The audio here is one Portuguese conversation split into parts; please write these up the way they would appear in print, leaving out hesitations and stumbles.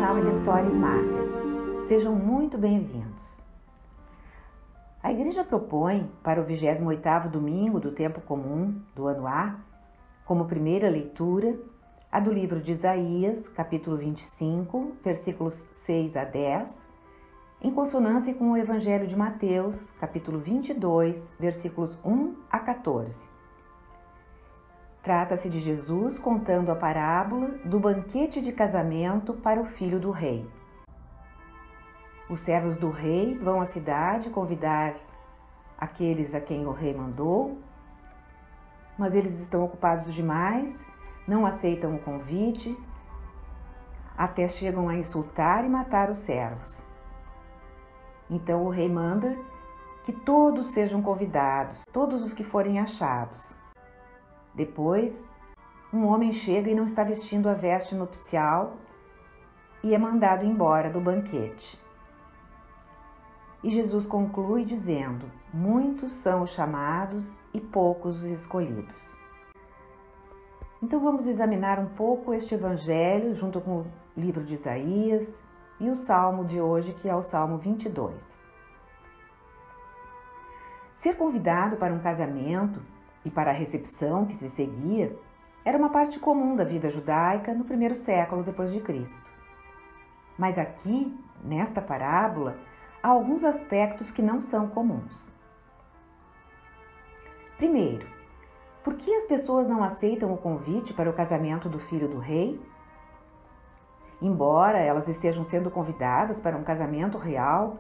canal Redemptoris Mater. Sejam muito bem-vindos. A Igreja propõe para o 28º domingo do tempo comum do ano A, como primeira leitura, a do livro de Isaías, capítulo 25, versículos 6 a 10, em consonância com o Evangelho de Mateus, capítulo 22, versículos 1 a 14. Trata-se de Jesus contando a parábola do banquete de casamento para o filho do rei. Os servos do rei vão à cidade convidar aqueles a quem o rei mandou, mas eles estão ocupados demais, não aceitam o convite, até chegam a insultar e matar os servos. Então o rei manda que todos sejam convidados, todos os que forem achados. Depois, um homem chega e não está vestindo a veste nupcial e é mandado embora do banquete. E Jesus conclui dizendo: muitos são os chamados e poucos os escolhidos. Então vamos examinar um pouco este evangelho junto com o livro de Isaías e o salmo de hoje, que é o Salmo 22. Ser convidado para um casamento e para a recepção que se seguia era uma parte comum da vida judaica no primeiro século depois de Cristo. Mas aqui, nesta parábola, há alguns aspectos que não são comuns. Primeiro, por que as pessoas não aceitam o convite para o casamento do filho do rei? Embora elas estejam sendo convidadas para um casamento real,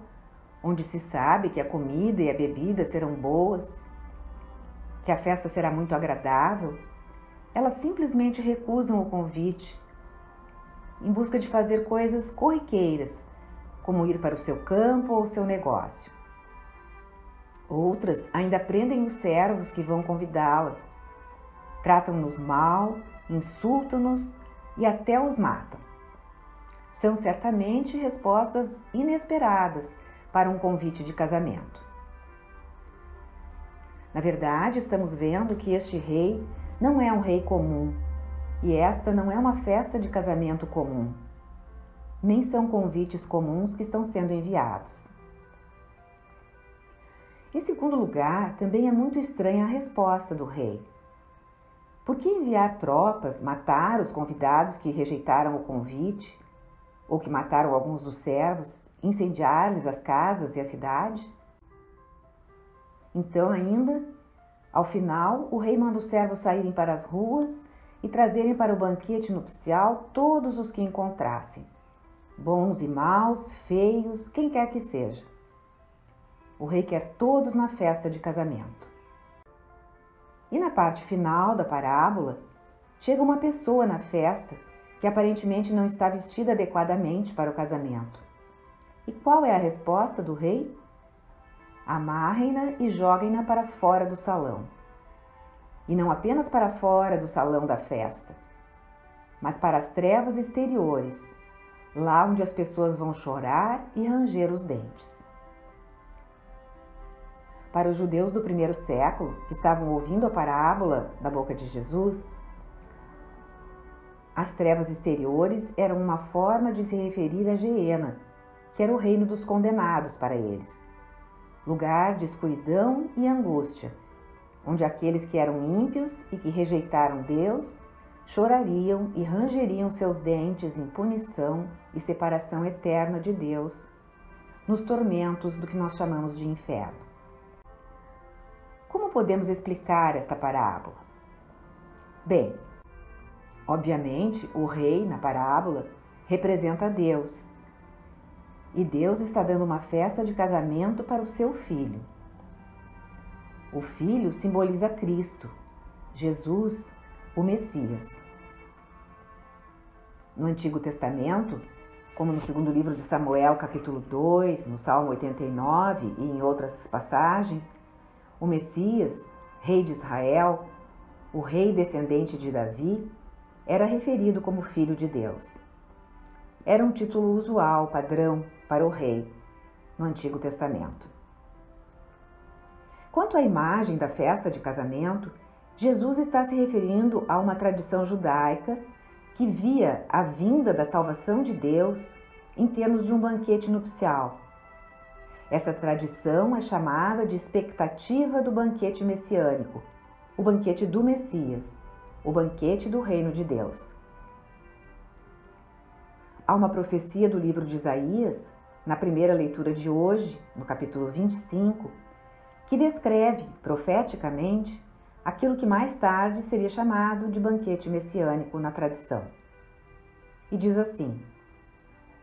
onde se sabe que a comida e a bebida serão boas, que a festa será muito agradável, elas simplesmente recusam o convite em busca de fazer coisas corriqueiras, como ir para o seu campo ou o seu negócio. Outras ainda prendem os servos que vão convidá-las, tratam-nos mal, insultam-nos e até os matam. São certamente respostas inesperadas para um convite de casamento. Na verdade, estamos vendo que este rei não é um rei comum e esta não é uma festa de casamento comum. Nem são convites comuns que estão sendo enviados. Em segundo lugar, também é muito estranha a resposta do rei. Por que enviar tropas, matar os convidados que rejeitaram o convite, ou que mataram alguns dos servos, incendiar-lhes as casas e a cidade? Então, ainda, ao final, o rei manda os servos saírem para as ruas e trazerem para o banquete nupcial todos os que encontrassem, bons e maus, feios, quem quer que seja. O rei quer todos na festa de casamento. E na parte final da parábola, chega uma pessoa na festa que aparentemente não está vestida adequadamente para o casamento. E qual é a resposta do rei? Amarrem-na e joguem-na para fora do salão. E não apenas para fora do salão da festa, mas para as trevas exteriores, lá onde as pessoas vão chorar e ranger os dentes. Para os judeus do primeiro século, que estavam ouvindo a parábola da boca de Jesus, as trevas exteriores eram uma forma de se referir a Geena, que era o reino dos condenados para eles. Lugar de escuridão e angústia, onde aqueles que eram ímpios e que rejeitaram Deus chorariam e rangeriam seus dentes em punição e separação eterna de Deus, nos tormentos do que nós chamamos de inferno. Como podemos explicar esta parábola? Bem, obviamente, o rei, na parábola, representa Deus. E Deus está dando uma festa de casamento para o seu filho. O filho simboliza Cristo, Jesus, o Messias. No Antigo Testamento, como no segundo livro de Samuel, capítulo 2, no Salmo 89 e em outras passagens, o Messias, rei de Israel, o rei descendente de Davi, era referido como filho de Deus. Era um título usual, padrão, para o rei no Antigo Testamento. Quanto à imagem da festa de casamento, Jesus está se referindo a uma tradição judaica que via a vinda da salvação de Deus em termos de um banquete nupcial. Essa tradição é chamada de expectativa do banquete messiânico, o banquete do Messias, o banquete do reino de Deus. Há uma profecia do livro de Isaías, na primeira leitura de hoje, no capítulo 25, que descreve profeticamente aquilo que mais tarde seria chamado de banquete messiânico na tradição. E diz assim: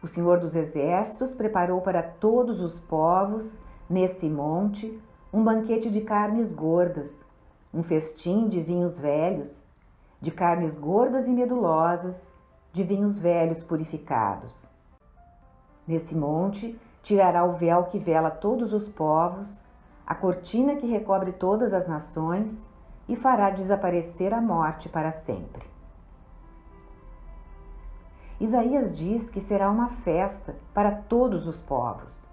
o Senhor dos Exércitos preparou para todos os povos, nesse monte, um banquete de carnes gordas, um festim de vinhos velhos, de carnes gordas e medulosas, de vinhos velhos purificados. Nesse monte, tirará o véu que vela todos os povos, a cortina que recobre todas as nações, e fará desaparecer a morte para sempre. Isaías diz que será uma festa para todos os povos.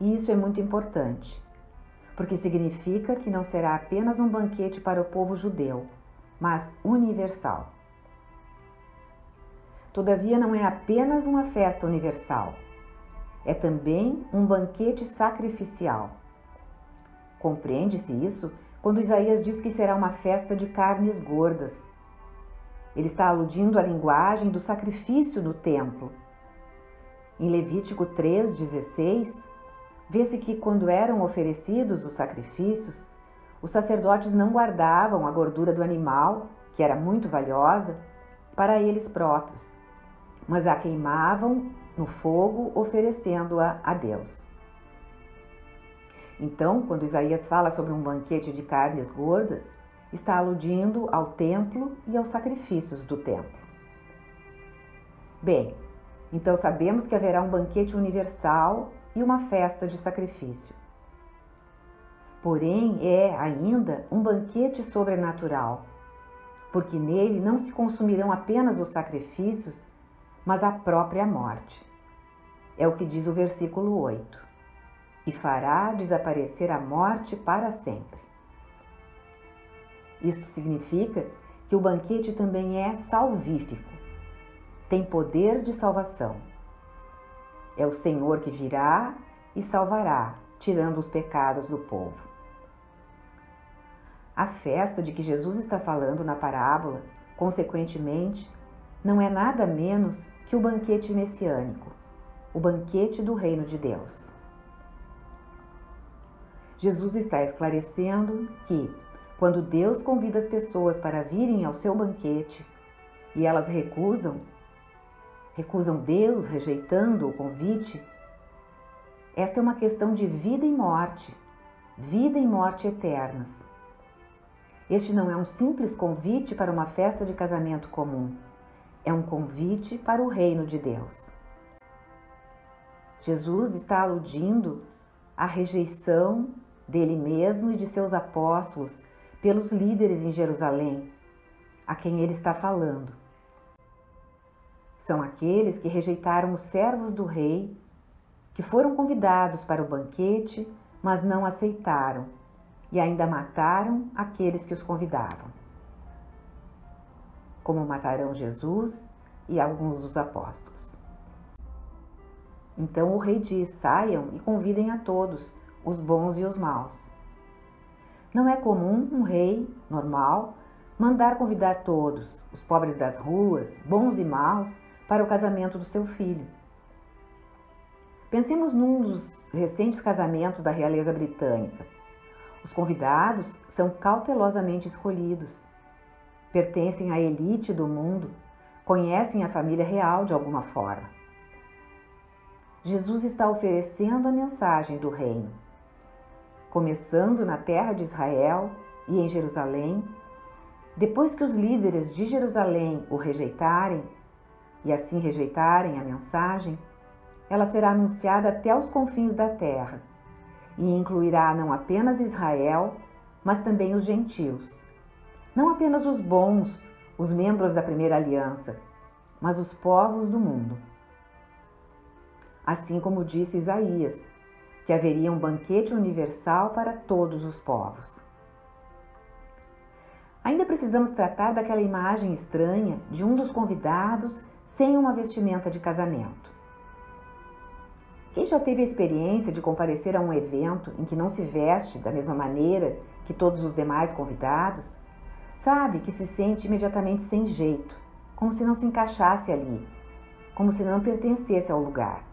E isso é muito importante, porque significa que não será apenas um banquete para o povo judeu, mas universal. Todavia, não é apenas uma festa universal, é também um banquete sacrificial. Compreende-se isso quando Isaías diz que será uma festa de carnes gordas. Ele está aludindo à linguagem do sacrifício no templo. Em Levítico 3,16, vê-se que quando eram oferecidos os sacrifícios, os sacerdotes não guardavam a gordura do animal, que era muito valiosa, para eles próprios, mas a queimavam no fogo, oferecendo-a a Deus. Então, quando Isaías fala sobre um banquete de carnes gordas, está aludindo ao templo e aos sacrifícios do templo. Bem, então sabemos que haverá um banquete universal e uma festa de sacrifício. Porém, é ainda um banquete sobrenatural, porque nele não se consumirão apenas os sacrifícios, mas a própria morte. É o que diz o versículo 8. E fará desaparecer a morte para sempre. Isto significa que o banquete também é salvífico, tem poder de salvação. É o Senhor que virá e salvará, tirando os pecados do povo. A festa de que Jesus está falando na parábola, consequentemente, não é nada menos que o banquete messiânico, o banquete do reino de Deus. Jesus está esclarecendo que, quando Deus convida as pessoas para virem ao seu banquete e elas recusam Deus, rejeitando o convite, esta é uma questão de vida e morte eternas. Este não é um simples convite para uma festa de casamento comum, é um convite para o reino de Deus. Jesus está aludindo à rejeição dele mesmo e de seus apóstolos pelos líderes em Jerusalém, a quem ele está falando. São aqueles que rejeitaram os servos do rei, que foram convidados para o banquete, mas não aceitaram, e ainda mataram aqueles que os convidavam, como matarão Jesus e alguns dos apóstolos. Então o rei diz: saiam e convidem a todos, os bons e os maus. Não é comum um rei normal mandar convidar todos, os pobres das ruas, bons e maus, para o casamento do seu filho. Pensemos num dos recentes casamentos da realeza britânica. Os convidados são cautelosamente escolhidos, pertencem à elite do mundo, conhecem a família real de alguma forma. Jesus está oferecendo a mensagem do reino, começando na terra de Israel e em Jerusalém. Depois que os líderes de Jerusalém o rejeitarem, e assim rejeitarem a mensagem, ela será anunciada até os confins da terra e incluirá não apenas Israel, mas também os gentios. Não apenas os bons, os membros da primeira aliança, mas os povos do mundo. Assim como disse Isaías, que haveria um banquete universal para todos os povos. Ainda precisamos tratar daquela imagem estranha de um dos convidados sem uma vestimenta de casamento. Quem já teve a experiência de comparecer a um evento em que não se veste da mesma maneira que todos os demais convidados, sabe que se sente imediatamente sem jeito, como se não se encaixasse ali, como se não pertencesse ao lugar.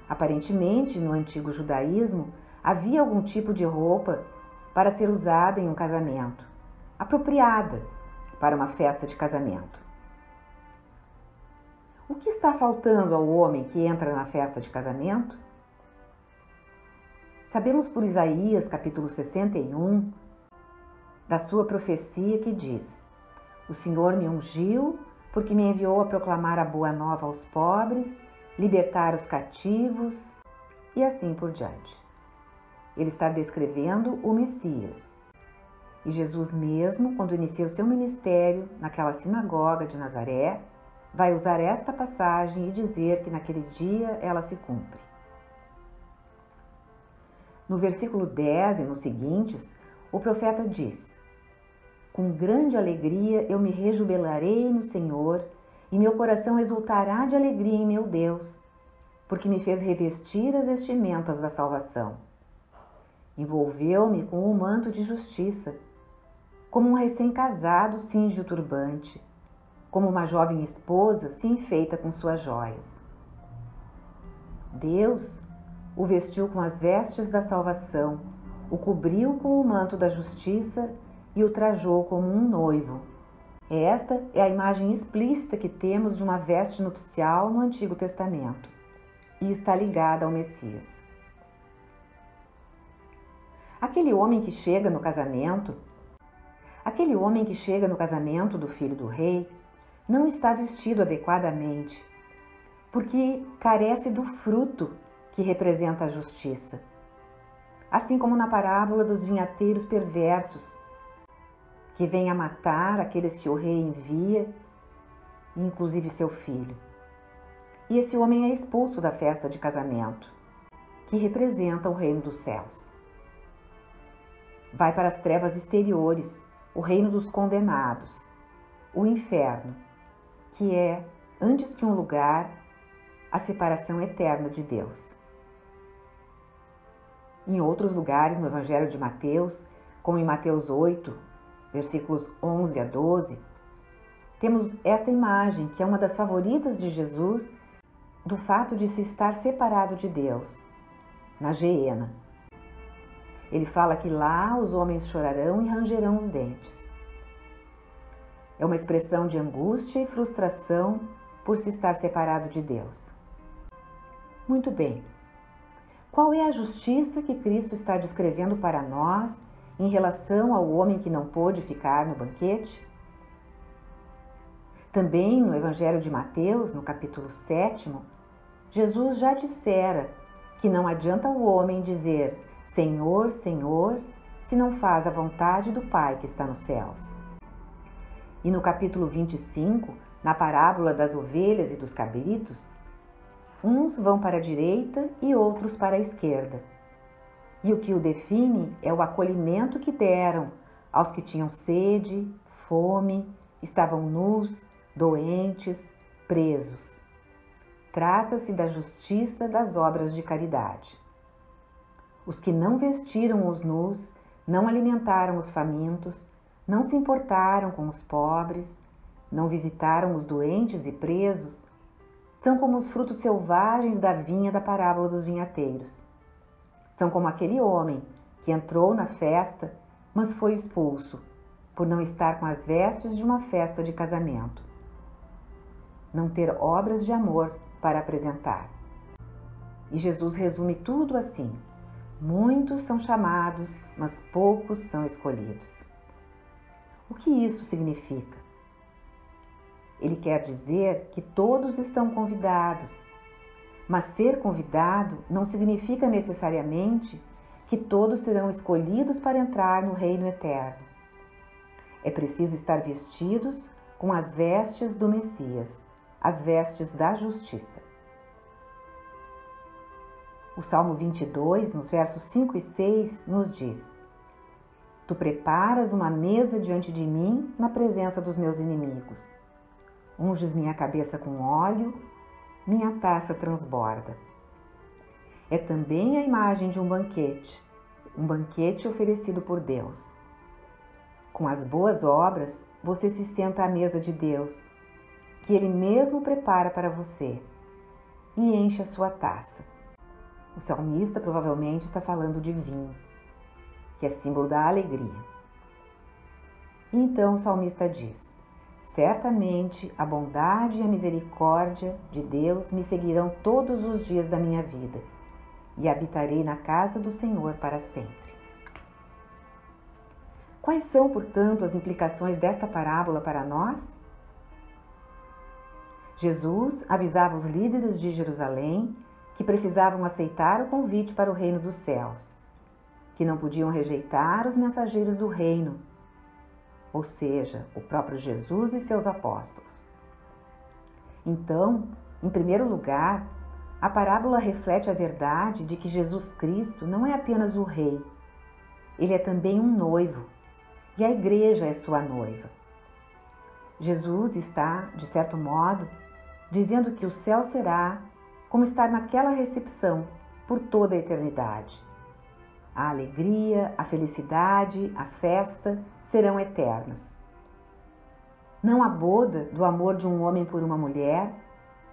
Aparentemente, no antigo judaísmo, havia algum tipo de roupa para ser usada em um casamento, apropriada para uma festa de casamento. O que está faltando ao homem que entra na festa de casamento? Sabemos por Isaías, capítulo 61, da sua profecia que diz: O Senhor me ungiu porque me enviou a proclamar a boa nova aos pobres, libertar os cativos e assim por diante. Ele está descrevendo o Messias. E Jesus mesmo, quando inicia o seu ministério naquela sinagoga de Nazaré, vai usar esta passagem e dizer que naquele dia ela se cumpre. No versículo 10 e nos seguintes, o profeta diz: Com grande alegria eu me rejubilarei no Senhor, e meu coração exultará de alegria em meu Deus, porque me fez revestir as vestimentas da salvação. Envolveu-me com o manto de justiça, como um recém-casado cinge o turbante, como uma jovem esposa se enfeita com suas joias. Deus o vestiu com as vestes da salvação, o cobriu com o manto da justiça e o trajou como um noivo. Esta é a imagem explícita que temos de uma veste nupcial no Antigo Testamento e está ligada ao Messias. Aquele homem que chega no casamento do filho do rei não está vestido adequadamente, porque carece do fruto que representa a justiça. Assim como na parábola dos vinhateiros perversos, que vêm a matar aqueles que o rei envia, inclusive seu filho. E esse homem é expulso da festa de casamento, que representa o reino dos céus. Vai para as trevas exteriores, o reino dos condenados, o inferno, que é, antes que um lugar, a separação eterna de Deus. Em outros lugares no Evangelho de Mateus, como em Mateus 8, versículos 11 a 12, temos esta imagem, que é uma das favoritas de Jesus, do fato de se estar separado de Deus, na Geena. Ele fala que lá os homens chorarão e rangerão os dentes. É uma expressão de angústia e frustração por se estar separado de Deus. Muito bem. Qual é a justiça que Cristo está descrevendo para nós em relação ao homem que não pôde ficar no banquete? Também no Evangelho de Mateus, no capítulo 7, Jesus já dissera que não adianta o homem dizer Senhor, Senhor, se não faz a vontade do Pai que está nos céus. E no capítulo 25, na parábola das ovelhas e dos cabritos, uns vão para a direita e outros para a esquerda. E o que o define é o acolhimento que deram aos que tinham sede, fome, estavam nus, doentes, presos. Trata-se da justiça das obras de caridade. Os que não vestiram os nus, não alimentaram os famintos, não se importaram com os pobres, não visitaram os doentes e presos, são como os frutos selvagens da vinha da parábola dos vinhateiros. São como aquele homem que entrou na festa, mas foi expulso, por não estar com as vestes de uma festa de casamento. Não ter obras de amor para apresentar. E Jesus resume tudo assim: muitos são chamados, mas poucos são escolhidos. O que isso significa? Ele quer dizer que todos estão convidados, mas ser convidado não significa necessariamente que todos serão escolhidos para entrar no reino eterno. É preciso estar vestidos com as vestes do Messias, as vestes da justiça. O Salmo 22, nos versos 5 e 6, nos diz: Tu preparas uma mesa diante de mim na presença dos meus inimigos. Unges minha cabeça com óleo, minha taça transborda. É também a imagem de um banquete oferecido por Deus. Com as boas obras, você se senta à mesa de Deus, que Ele mesmo prepara para você, e enche a sua taça. O salmista provavelmente está falando de vinho, que é símbolo da alegria. E então o salmista diz: certamente a bondade e a misericórdia de Deus me seguirão todos os dias da minha vida, e habitarei na casa do Senhor para sempre. Quais são, portanto, as implicações desta parábola para nós? Jesus avisava os líderes de Jerusalém que precisavam aceitar o convite para o reino dos céus, que não podiam rejeitar os mensageiros do reino, ou seja, o próprio Jesus e seus apóstolos. Então, em primeiro lugar, a parábola reflete a verdade de que Jesus Cristo não é apenas o rei, ele é também um noivo, e a igreja é sua noiva. Jesus está, de certo modo, dizendo que o céu será como estar naquela recepção por toda a eternidade. A alegria, a felicidade, a festa serão eternas. Não a boda do amor de um homem por uma mulher,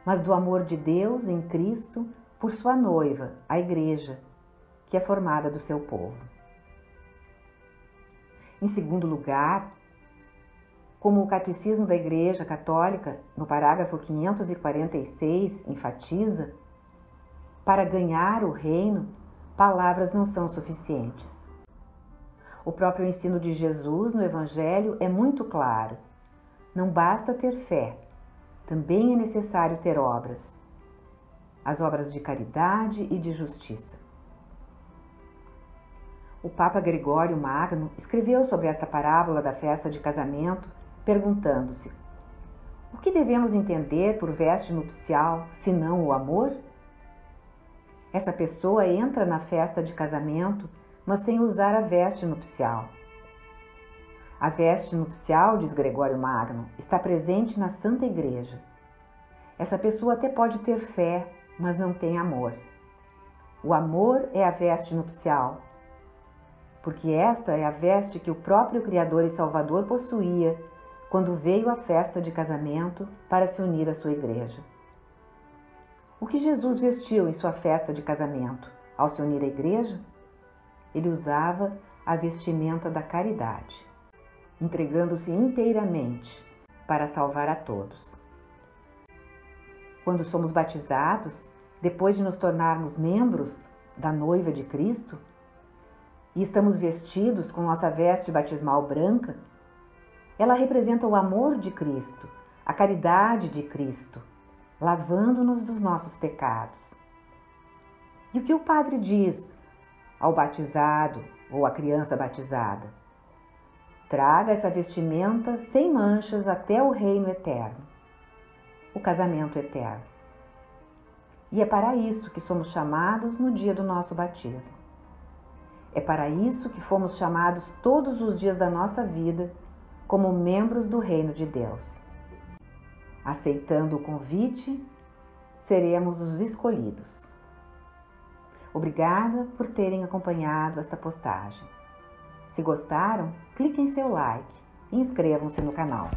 mas do amor de Deus em Cristo por sua noiva, a igreja, que é formada do seu povo. Em segundo lugar, como o Catecismo da Igreja Católica, no parágrafo 546, enfatiza, para ganhar o reino, palavras não são suficientes. O próprio ensino de Jesus no Evangelho é muito claro. Não basta ter fé, também é necessário ter obras. As obras de caridade e de justiça. O Papa Gregório Magno escreveu sobre esta parábola da festa de casamento, perguntando-se: o que devemos entender por veste nupcial, senão o amor? Essa pessoa entra na festa de casamento, mas sem usar a veste nupcial. A veste nupcial, diz Gregório Magno, está presente na Santa Igreja. Essa pessoa até pode ter fé, mas não tem amor. O amor é a veste nupcial, porque esta é a veste que o próprio Criador e Salvador possuía quando veio à festa de casamento para se unir à sua igreja. O que Jesus vestiu em sua festa de casamento ao se unir à igreja? Ele usava a vestimenta da caridade, entregando-se inteiramente para salvar a todos. Quando somos batizados, depois de nos tornarmos membros da noiva de Cristo, e estamos vestidos com nossa veste batismal branca, ela representa o amor de Cristo, a caridade de Cristo, lavando-nos dos nossos pecados. E o que o padre diz ao batizado ou à criança batizada? Traga essa vestimenta sem manchas até o reino eterno, o casamento eterno. E é para isso que somos chamados no dia do nosso batismo. É para isso que fomos chamados todos os dias da nossa vida como membros do reino de Deus. Aceitando o convite, seremos os escolhidos. Obrigada por terem acompanhado esta postagem. Se gostaram, cliquem em seu like e inscrevam-se no canal.